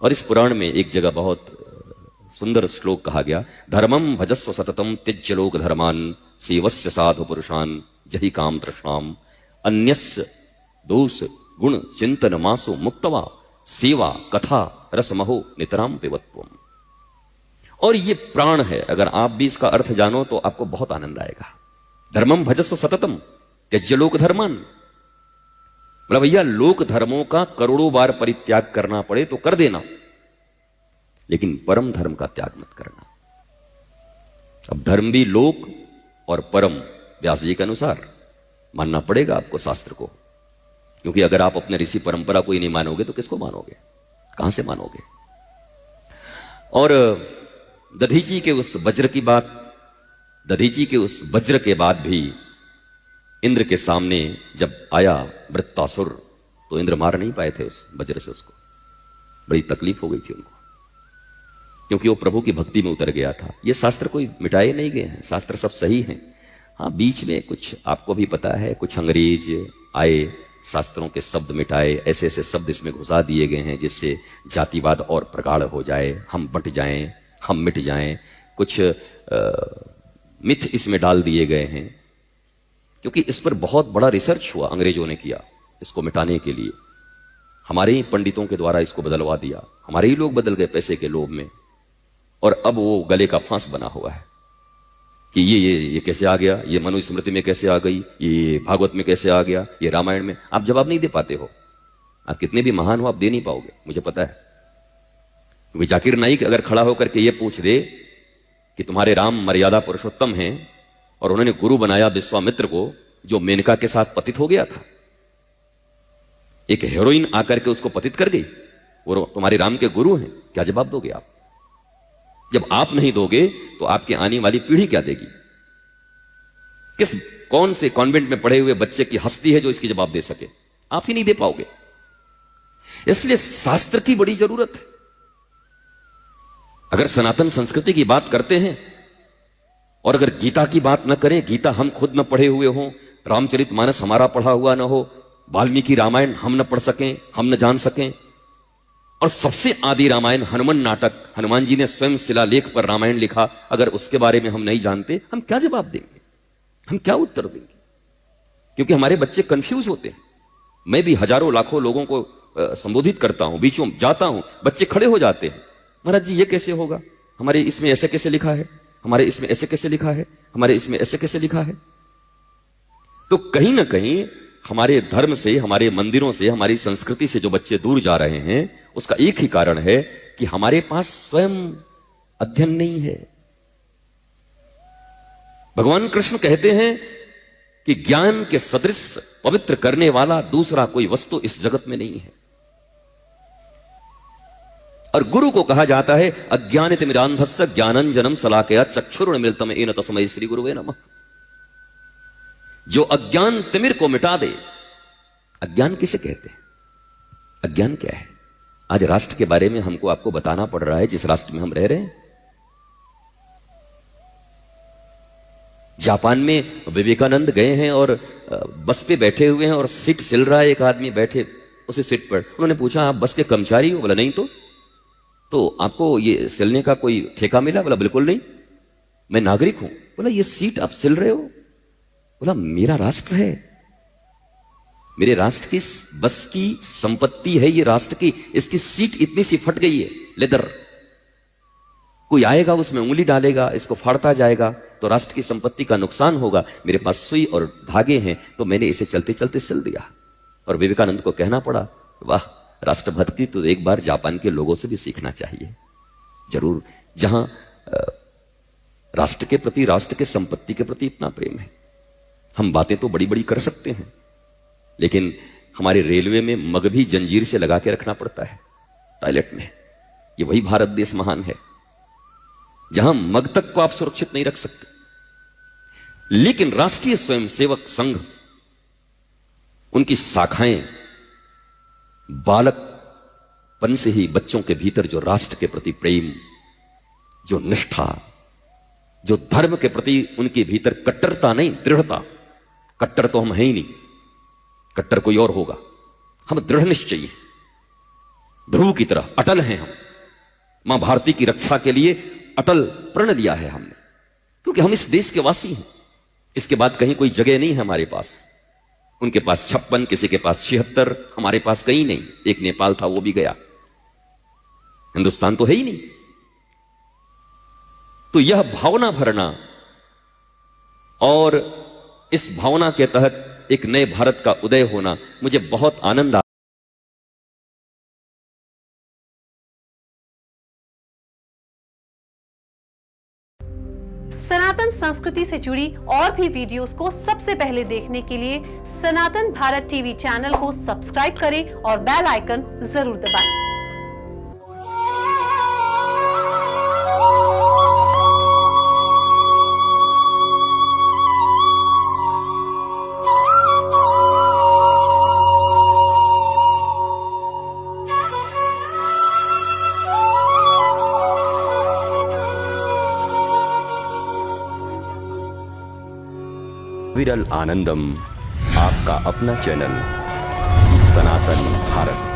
और इस पुराण में एक जगह बहुत सुंदर श्लोक कहा गया, धर्मम भजस्व सततम त्यज्य लोक धर्मान सेवस्य साधु पुरुषान जहि काम तृष्णाम अन्यस्य दोष गुण चिंतन मासो मुक्तवा सेवा कथा रसमहो नितराम पिबत्वम। और ये प्राण है, अगर आप भी इसका अर्थ जानो तो आपको बहुत आनंद आएगा। धर्मम भजस्व सततम त्यज्य लोक धर्मान, मतलब भैया लोक धर्मों का करोड़ों बार परित्याग करना पड़े तो कर देना, लेकिन परम धर्म का त्याग मत करना। अब धर्म भी लोक और परम व्यास जी के अनुसार मानना पड़ेगा आपको शास्त्र को, क्योंकि अगर आप अपने ऋषि परंपरा को ही नहीं मानोगे तो किसको मानोगे, कहां से मानोगे। और दधीची के उस वज्र की बात, दधीची के उस वज्र के बाद भी इंद्र के सामने जब आया वृत्तासुर तो इंद्र मार नहीं पाए थे उस वज्र से, उसको बड़ी तकलीफ हो गई थी उनको, क्योंकि वो प्रभु की भक्ति में उतर गया था। ये शास्त्र कोई मिटाए नहीं गए हैं, शास्त्र सब सही हैं। हाँ, बीच में कुछ आपको भी पता है, कुछ अंग्रेज आए, शास्त्रों के शब्द मिटाए, ऐसे ऐसे शब्द इसमें घुसा दिए गए हैं जिससे जातिवाद और प्रगाढ़ हो जाए, हम बट जाएं, हम मिट जाएं। कुछ मिथ इसमें डाल दिए गए हैं, क्योंकि इस पर बहुत बड़ा रिसर्च हुआ, अंग्रेजों ने किया इसको मिटाने के लिए। हमारे ही पंडितों के द्वारा इसको बदलवा दिया, हमारे ही लोग बदल गए पैसे के लोभ में, और अब वो गले का फांस बना हुआ है कि ये कैसे आ गया, ये मनुस्मृति में कैसे आ गई, ये भागवत में कैसे आ गया, ये रामायण में। आप जवाब नहीं दे पाते हो, आप कितने भी महान हो आप दे नहीं पाओगे, मुझे पता है। क्योंकि जाकिर नाइक अगर खड़ा होकर के ये पूछ दे कि तुम्हारे राम मर्यादा पुरुषोत्तम हैं और उन्होंने गुरु बनाया विश्वामित्र को जो मेनका के साथ पतित हो गया था, एक हीरोइन आकर के उसको पतित कर गई, वो तुम्हारे राम के गुरु हैं, क्या जवाब दोगे आप? जब आप नहीं दोगे तो आपकी आने वाली पीढ़ी क्या देगी? कौन से कॉन्वेंट में पढ़े हुए बच्चे की हस्ती है जो इसकी जवाब दे सके? आप ही नहीं दे पाओगे। इसलिए शास्त्र की बड़ी जरूरत है। अगर सनातन संस्कृति की बात करते हैं और अगर गीता की बात न करें, गीता हम खुद न पढ़े हुए हों, रामचरितमानस हमारा पढ़ा हुआ न हो, वाल्मीकि रामायण हम न पढ़ सकें, हम न जान सकें, और सबसे आदि रामायण हनुमान नाटक, हनुमान जी ने स्वयं शिलालेख पर रामायण लिखा, अगर उसके बारे में हम नहीं जानते, हम क्या जवाब देंगे, हम क्या उत्तर देंगे? क्योंकि हमारे बच्चे कंफ्यूज होते हैं। मैं भी हजारों लाखों लोगों को संबोधित करता हूं, बीचों जाता हूं, बच्चे खड़े हो जाते हैं, महाराज जी ये कैसे होगा, हमारे इसमें ऐसे कैसे लिखा है, हमारे इसमें ऐसे कैसे लिखा है, हमारे इसमें ऐसे कैसे लिखा है। तो कहीं ना कहीं हमारे धर्म से, हमारे मंदिरों से, हमारी संस्कृति से जो बच्चे दूर जा रहे हैं, उसका एक ही कारण है कि हमारे पास स्वयं अध्ययन नहीं है। भगवान कृष्ण कहते हैं कि ज्ञान के सदृश पवित्र करने वाला दूसरा कोई वस्तु इस जगत में नहीं है। और गुरु को कहा जाता है अज्ञानितिमिरान्धस्य ज्ञानंजनम शलाकया चक्षुरुन्मीलितम् येन तस्मै श्री गुरुवे नमः। जो अज्ञान तिमिर को मिटा दे। अज्ञान किसे कहते हैं? अज्ञान क्या है? आज राष्ट्र के बारे में हमको आपको बताना पड़ रहा है, जिस राष्ट्र में हम रह रहे हैं। जापान में विवेकानंद गए हैं और बस पे बैठे हुए हैं और सीट सिल रहा है, एक आदमी बैठे उसी सीट पर। उन्होंने पूछा आप बस के कर्मचारी हो? बोला नहीं। तो आपको ये सिलने का कोई ठेका मिला? बोला बिल्कुल नहीं, मैं नागरिक हूं। बोला ये सीट आप सिल रहे हो? बोला मेरा राष्ट्र है, मेरे राष्ट्र की बस की संपत्ति है ये राष्ट्र की, इसकी सीट इतनी सी फट गई है, लेदर, कोई आएगा उसमें उंगली डालेगा, इसको फाड़ता जाएगा तो राष्ट्र की संपत्ति का नुकसान होगा। मेरे पास सुई और धागे हैं तो मैंने इसे चलते चलते सिल दिया। और विवेकानंद को कहना पड़ा वाह, राष्ट्रभक्ति तो एक बार जापान के लोगों से भी सीखना चाहिए जरूर, जहां राष्ट्र के प्रति, राष्ट्र के संपत्ति के प्रति इतना प्रेम है। हम बातें तो बड़ी बड़ी कर सकते हैं, लेकिन हमारे रेलवे में मग भी जंजीर से लगा के रखना पड़ता है टॉयलेट में। ये वही भारत देश महान है जहां मग तक को आप सुरक्षित नहीं रख सकते। लेकिन राष्ट्रीय स्वयंसेवक संघ, उनकी शाखाएं बालकपन से ही बच्चों के भीतर जो राष्ट्र के प्रति प्रेम, जो निष्ठा, जो धर्म के प्रति उनके भीतर कट्टरता नहीं, दृढ़ता। कट्टर तो हम हैं ही नहीं, कट्टर कोई और होगा, हम दृढ़ निश्चयी हैं। ध्रुव की तरह अटल हैं हम। मां भारती की रक्षा के लिए अटल प्रण लिया है हमने, क्योंकि हम इस देश के वासी हैं। इसके बाद कहीं कोई जगह नहीं है हमारे पास। उनके पास 56, किसी के पास 76, हमारे पास कहीं नहीं। एक नेपाल था, वो भी गया, हिंदुस्तान तो है ही नहीं। तो यह भावना भरना और इस भावना के तहत एक नए भारत का उदय होना, मुझे बहुत आनंद आ सनातन संस्कृति से जुड़ी और भी वीडियोस को सबसे पहले देखने के लिए सनातन भारत टीवी चैनल को सब्सक्राइब करें और बेल आइकन जरूर दबाएं। विरल आनंदम, आपका अपना चैनल सनातन भारत।